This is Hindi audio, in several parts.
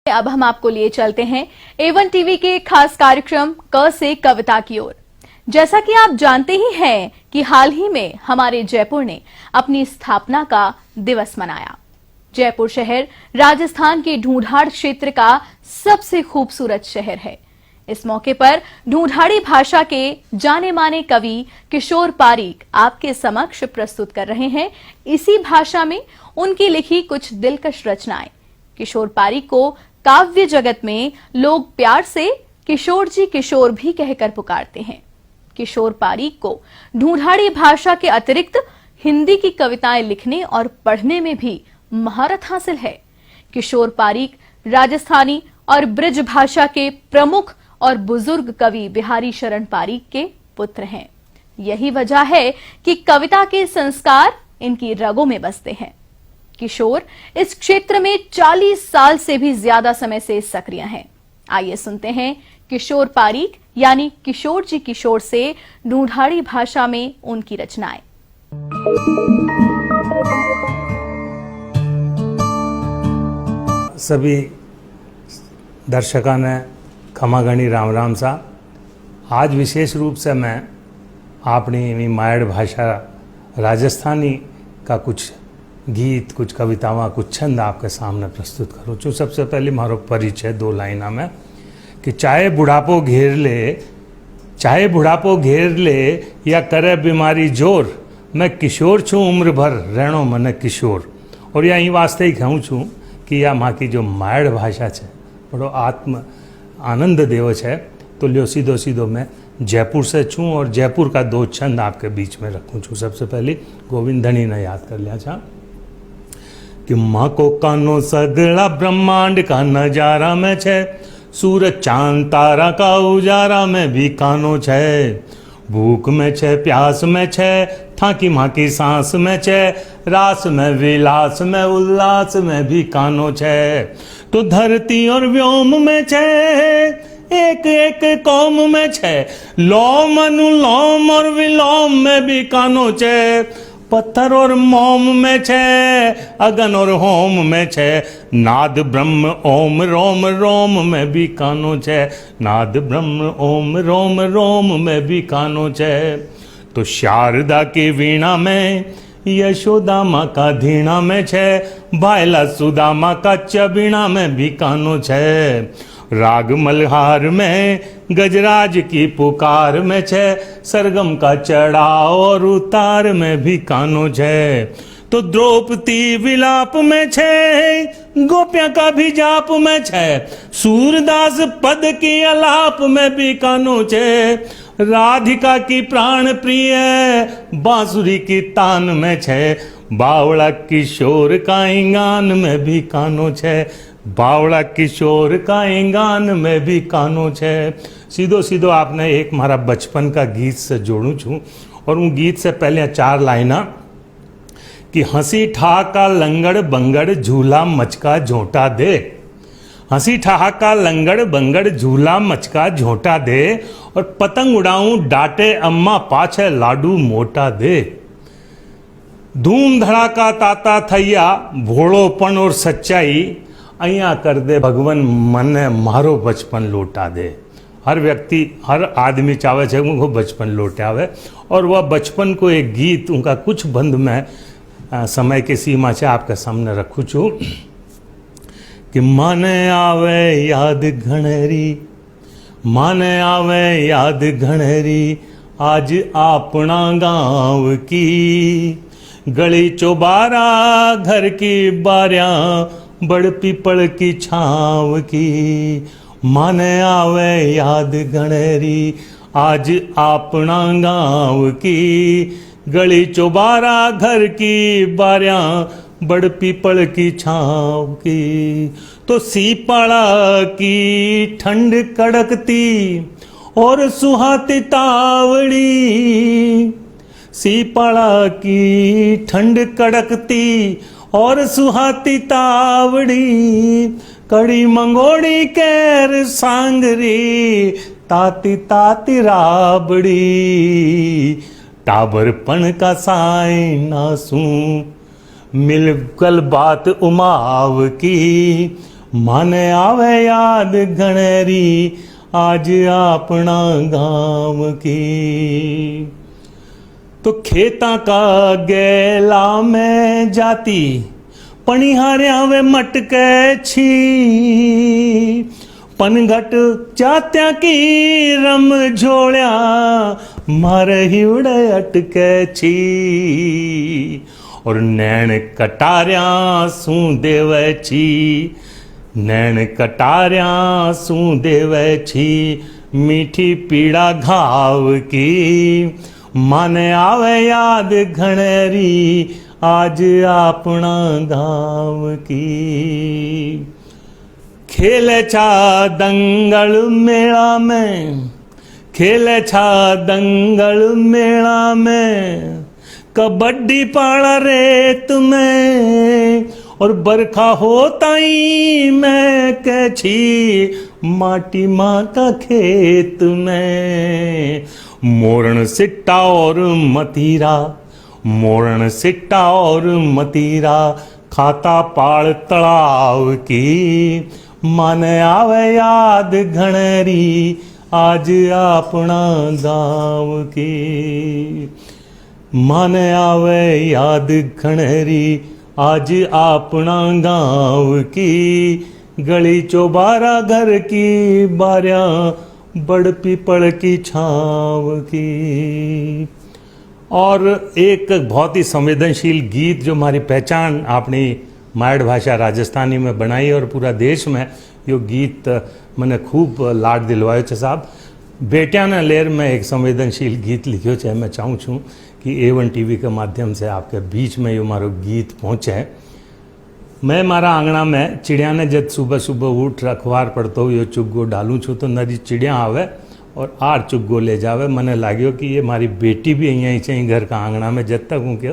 अब हम आपको लिए चलते हैं A1 टीवी के खास कार्यक्रम क से कविता की ओर। जैसा कि आप जानते ही हैं कि हाल ही में हमारे जयपुर ने अपनी स्थापना का दिवस मनाया। जयपुर शहर राजस्थान के ढूंढाड़ क्षेत्र का सबसे खूबसूरत शहर है। इस मौके पर ढूंढाड़ी भाषा के जाने माने कवि किशोर पारीक आपके समक्ष प्रस्तुत कर रहे हैं इसी भाषा में उनकी लिखी कुछ दिलकश रचनाएं। किशोर पारीक को काव्य जगत में लोग प्यार से किशोर जी किशोर भी कहकर पुकारते हैं। किशोर पारीक को ढूंढाड़ी भाषा के अतिरिक्त हिंदी की कविताएं लिखने और पढ़ने में भी महारत हासिल है। किशोर पारीक राजस्थानी और ब्रज भाषा के प्रमुख और बुजुर्ग कवि बिहारी शरण पारीक के पुत्र हैं। यही वजह है कि कविता के संस्कार इनकी रगों में बसते हैं। किशोर इस क्षेत्र में 40 साल से भी ज्यादा समय से सक्रिय हैं। आइए सुनते हैं किशोर पारीक यानी किशोर जी किशोर से ढूंढाड़ी भाषा में उनकी रचनाएं। सभी दर्शकों ने खमागणी राम राम सा। आज विशेष रूप से मैं अपनी मायड़ भाषा राजस्थानी का कुछ गीत, कुछ कवितावां, कुछ छंद आपके सामने प्रस्तुत करूँ छूँ। सबसे पहले मारो परिचय 2 लाइना में कि चाहे बुढ़ापो घेर ले या करे बीमारी जोर, मैं किशोर छूँ उम्र भर रहणो मने किशोर। और यहीं वास्ते ही कहूँ छूँ कि यह माँ की जो मायड़ भाषा है बड़ो आत्म आनंद देव है। तो लियो सीधो सीधो मैं जयपुर से छूँ और जयपुर का 2 छंद आपके बीच में रखूँ छूँ। सबसे पहले गोविंदनी ने याद कर लिया था कि माँ को कानो सगड़ा ब्रह्मांड का नजारा में छे, सूरज चांद तारा का उजारा में भी कानो छे, भूख में छे प्यास में छे, थाकी माँ की सांस में छे, रास में विलास में उल्लास में भी कानो छे। तो धरती और व्योम में छे, एक एक कौम में छे, लोम अनुलोम और विलोम में भी कानो छे। पत्थर और मोम में छे, अगन और होम में छे, नाद ब्रह्म ओम रोम रोम में भी कानो छे, नाद ब्रह्म ओम रोम रोम में भी कानो छे। तो शारदा की वीणा में, यशोदा माँ का धीणा में छे, भायला सुदामा का चबीणा में भी कानो छे। राग मल्हार में, गजराज की पुकार में छे, सरगम का चढ़ाव और उतार में भी कानो छे। तो द्रौपदी विलाप में छे, गोपिया का भी जाप में छे, सूरदास पद की अलाप में भी कानो छे। राधिका की प्राण प्रिय बांसुरी की तान में छे, बावड़ा किशोर का इंगान में भी कानो छे, बावड़ा किशोर का इंगान में भी कानो छे। सीधो सीधो आपने एक मारा बचपन का गीत से जोड़ू छूँ और उन गीत से पहले 4 लाइना कि हंसी ठहाका लंगड़ बंगड़ झूला मचका झोंटा दे, हंसी ठहाका लंगड़ बंगड़ झूला मचका झोंटा दे, और पतंग उड़ाऊं डांटे अम्मा पाछे लाडू मोटा दे। धूम धड़ाका ताता थैया भोड़ोपन और सच्चाई, अया कर दे भगवान मने मारो बचपन लौटा दे। हर व्यक्ति, हर आदमी चाहे छे उनको बचपन लौटावे, और वह बचपन को एक गीत उनका कुछ बंद में समय के सीमा से आपके सामने रखूँ छूँ कि माने आवे याद घनेरी, माने आवे याद घनेरी, आज अपना गाँव की, गली चौबारा घर की बारियां, बड़ पीपल की छाँव की। माने आवे याद घनेरी, आज अपना गाँव की, गली चौबारा घर की बारियां, बड़ पीपल की छाँव की। तो सीपाड़ा की ठंड कड़कती और सुहाती तावड़ी, सीपाड़ा की ठंड कड़कती और सुहाती तावड़ी, कड़ी मंगोड़ी केर सांगरी, ताती ताती राबड़ी, टाबरपन का साई नासू, मिलकल बात उमाव की, माने आवे याद घनेरी आज अपना गांव की। तो खेता का गेला में जाती पनिहारिया वे मटके छी, पनघट जात्या की रम झोड़िया मारे ही उड़े अटके छी। और नैन कटारिया सू देवे छी, नैन कटारिया सू देवे छी मीठी पीड़ा घाव की। माने आवे याद घनेरी आज अपना गाँव की। खेले छा दंगल मेला में, खेले छा दंगल मेला में, कबड्डी पाड़ा रेत में और बरखा होता ही मैं कैछी माटी माँ का खेत में। मोरण सिट्टा और मतीरा, मोरण सिट्टा और मतीरा खाता पाड़ तलाव की। माने आवे याद घनेरी आज अपना गाँव की। माने आवे याद घनेरी आज अपना गाँव की। गली चौबारा घर की बारियां बड़ पीपल की छाँव की। और एक बहुत ही संवेदनशील गीत जो हमारी पहचान अपनी मायड़ भाषा राजस्थानी में बनाई और पूरा देश में यो गीत मैंने खूब लाड दिलवायो छे साहब। बेटिया ने लेर में एक संवेदनशील गीत लिखियो छे। मैं चाहूँ छूँ कि A1 टीवी के माध्यम से आपके बीच में यो मारो गीत पहुँचे। मैं मारा आंगणा में चिड़िया ने जब सुबह सुबह उठ अखबार पढ़तो यो चुग्गो डालूँ छूँ तो नरी चिड़िया आवे और आर चुग्गो ले जावे। मने लाग्यो कि ये मारी बेटी भी अहीं छे घर का आंगणा में। जब तक हूँ के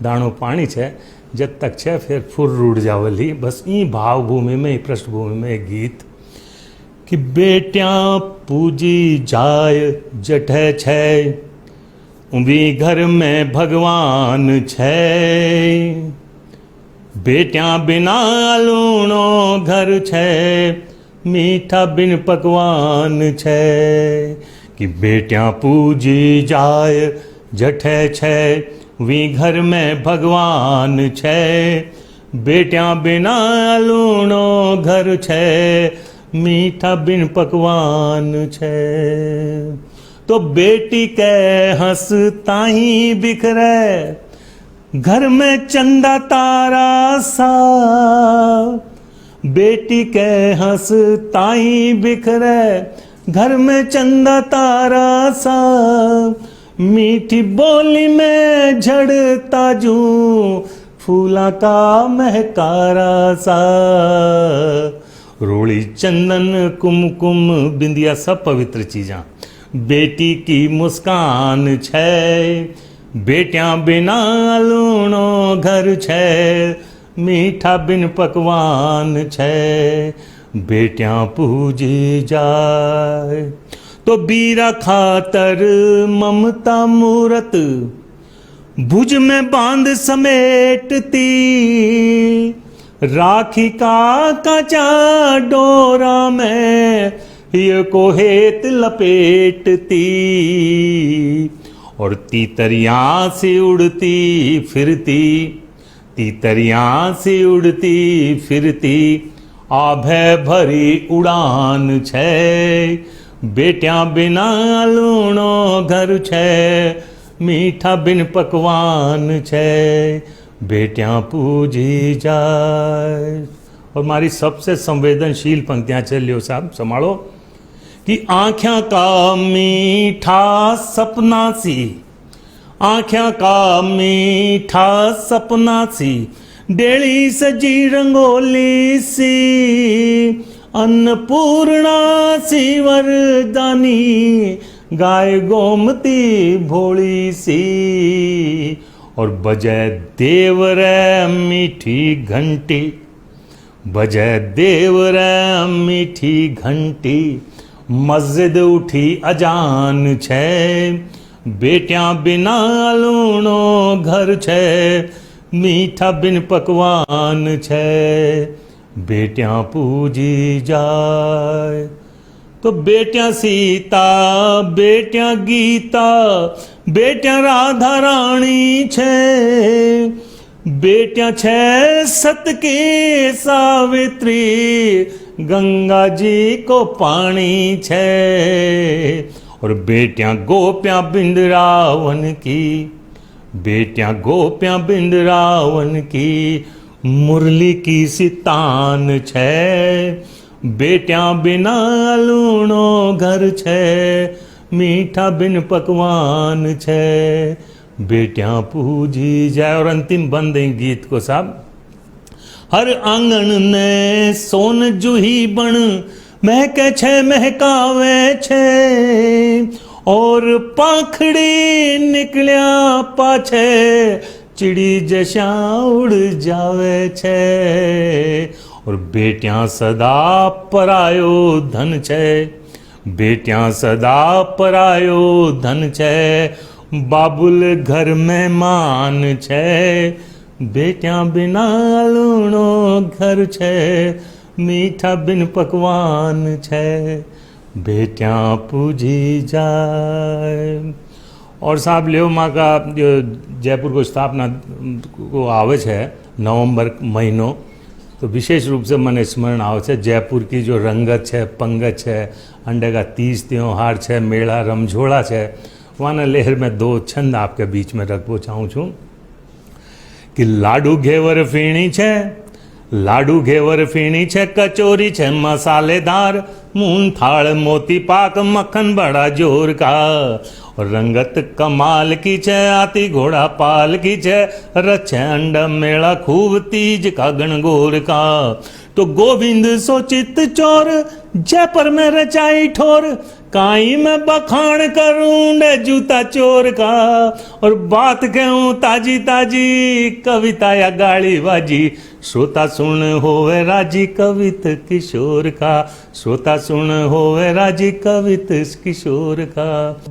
दाणो पानी छे जब तक छे फिर फुर रूड़ जावली। बस ई भावभूमि में, पृष्ठभूमि में एक गीत कि बेटिया पूजी जाय जठे छे, उबी घर में भगवान छे। बेटिया बिना लूणो घर छे, मीठा बिन पकवान छे। कि बेटिया पूजी जाय जठे छे, वी घर में भगवान छे। बेटिया बिना लूणो घर छे, मीठा बिन पकवान छे। तो बेटी के हंस ताही बिखरे, घर में चंदा तारा सा। बेटी के हंस ताई बिखरे, घर में चंदा तारा सा। मीठी बोली में झड़ता जू, फूला का महकारा सा। रोड़ी चंदन कुमकुम बिंदिया सब पवित्र चीज़ा बेटी की मुस्कान छे। बेटियां बिना लूणो घर छे, मीठा बिन पकवान छे। बेटियां पूजी जाए तो बीरा खातर ममता मूरत, भुज में बांध समेटती। राखी का काचा डोरा में ये को हेत लपेटती। और तीतरियां से उड़ती फिरती, तीतरियां से उड़ती फिरती, आभे भरी उड़ान छे। बेटियां बिना लूणो घर छे, मीठा बिन पकवान छे। बेटियां पूजी जाए। और हमारी सबसे संवेदनशील पंक्तियां चल लियो साहब संभालो कि आँख्या का मीठा सपना सी, आँख्या का मीठा सपना सी, डेली सजी रंगोली सी। अन्नपूर्णा सी वरदानी, गाय गोमती भोली सी। और बजे देव रे मीठी घंटी, बजे देव रे मीठी घंटी, मस्जिद उठी अजान छे। बेटियां बिना लूणो घर छे, मीठा बिन पकवान छे। बेटियां पूजी जाए। तो बेटियां सीता, बेटियां गीता, बेटियां राधा रानी छे, बेटियां छे सत के सावित्री, गंगा जी को पानी छे। और बेटियां गोपियां बिंद्रावन की, बेटियां गोपियां बिंद्रावन की, मुरली की सितान छे। बेटियां बिना लूणो घर छे, मीठा बिन पकवान छे। बेटियां पूजी जाए। और अंतिम बंद है गीत को साहब। हर आंगन ने सोन जूही बन, महके छे महकावे छे। और पाखड़ी निकलिया पाछे, चिड़ी जशा उड़ जावे छे। और बेटियां सदा परायो धन छे, बेटियां सदा परायो धन छे। बाबुल घर मेहमान छे, बेटियां बिना लूणो घर छे, मीठा बिन पकवान छे। बेटियां पूजी जाए। और साहब लियो माँ का जो जयपुर को स्थापना को आवे है नवंबर महीनो, तो विशेष रूप से मन स्मरण आवे छे जयपुर की जो रंगत है, पंगत है, अंडे का तीज त्योहार है, मेला रमझोड़ा है। वहाँ लहर में दो छंद आपके बीच में रखना चाहूँ छूँ कि लाडू घेवर फीणी छे, लाडू घेवर फीणी छे, कचोरी छे मसालेदार, मून थाल मोती पाक, मक्खन बड़ा जोर का। और रंगत कमाल की छे, आती घोड़ा पाल की छे, रचे अंडा मेला खूब तीज का गणगोर का। तो गोविंद सोचित चोर, जयपुर में रचाई ठोर, काई में बखान करूं डे जूता चोर का। और बात कहूं ताजी ताजी, कविता या गाली बाजी, श्रोता सुन होवे राजी कवित किशोर का, श्रोता सुन होवे राजी कवित किशोर का।